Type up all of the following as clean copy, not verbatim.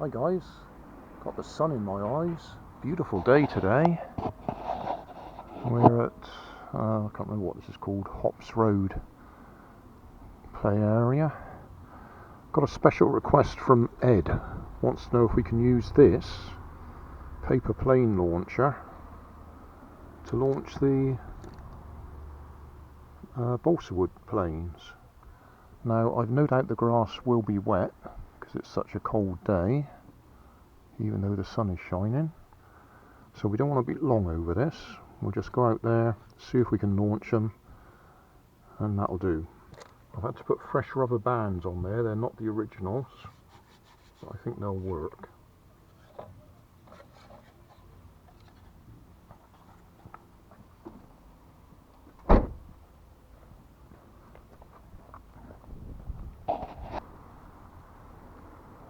Hi guys, got the sun in my eyes. Beautiful day today. We're at, I can't remember what this is called, Hops Road play area. Got a special request from Ed. Wants to know if we can use this paper plane launcher to launch the balsa wood planes. Now I've no doubt the grass will be wet because it's such a cold day, even though the sun is shining. So we don't want to be long over this. We'll just go out there, see if we can launch them, and that'll do. I've had to put fresh rubber bands on there. They're not the originals, but I think they'll work.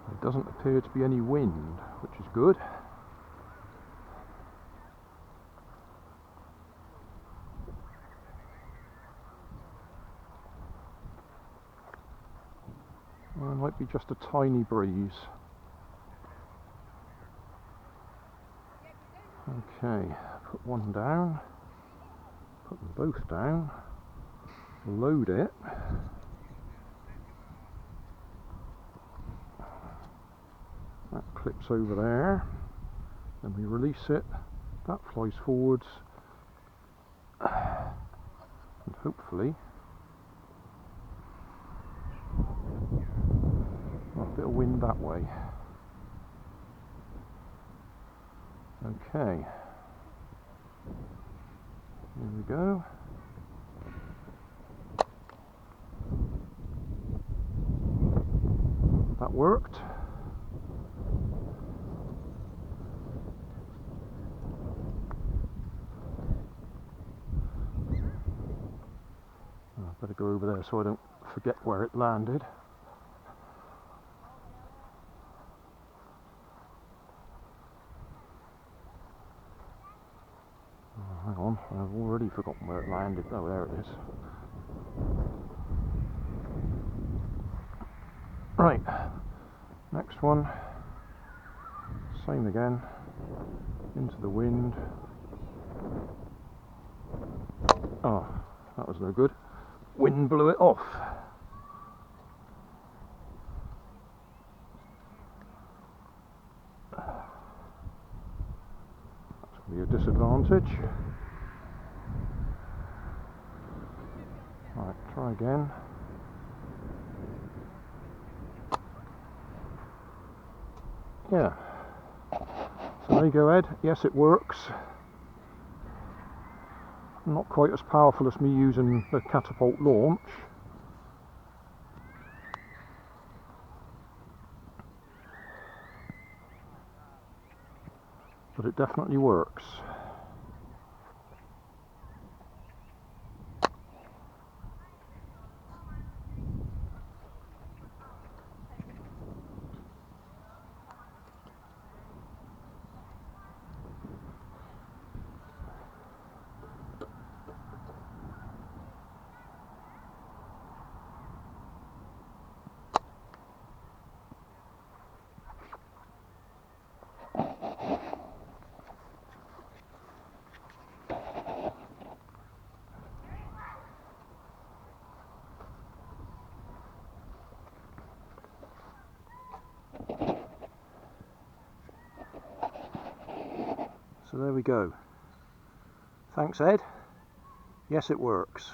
There doesn't appear to be any wind, which is good. Well, it might be just a tiny breeze. Okay, put one down, put them both down, load it. That clips over there, then we release it, that flies forwards, and hopefully a bit of wind that way. Okay, here we go. That worked. I better go over there so I don't forget where it landed. Oh, hang on, I've already forgotten where it landed. Oh, there it is. Right, next one, same again, into the wind. Oh, that was no good. Wind blew it off. That's going to be a disadvantage. Right, try again. Yeah. So there you go, Ed. Yes, it works. Not quite as powerful as me using the catapult launch. But it definitely works. So there we go. Thanks, Ed. Yes, it works.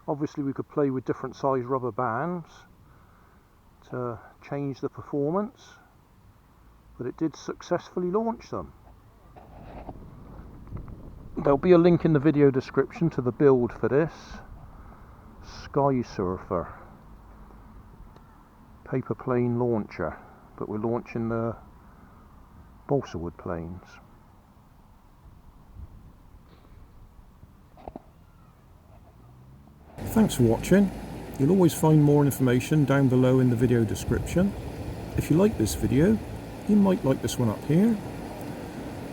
Obviously we could play with different size rubber bands to change the performance, but it did successfully launch them. There'll be a link in the video description to the build for this Sky Surfer paper plane launcher, but we're launching the balsa wood planes. Thanks for watching. You'll always find more information down below in the video description. If you like this video, you might like this one up here.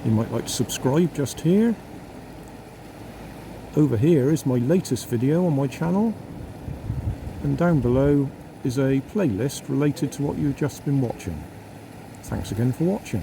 You might like to subscribe just here. Over here is my latest video on my channel, and down below is a playlist related to what you've just been watching. Thanks again for watching.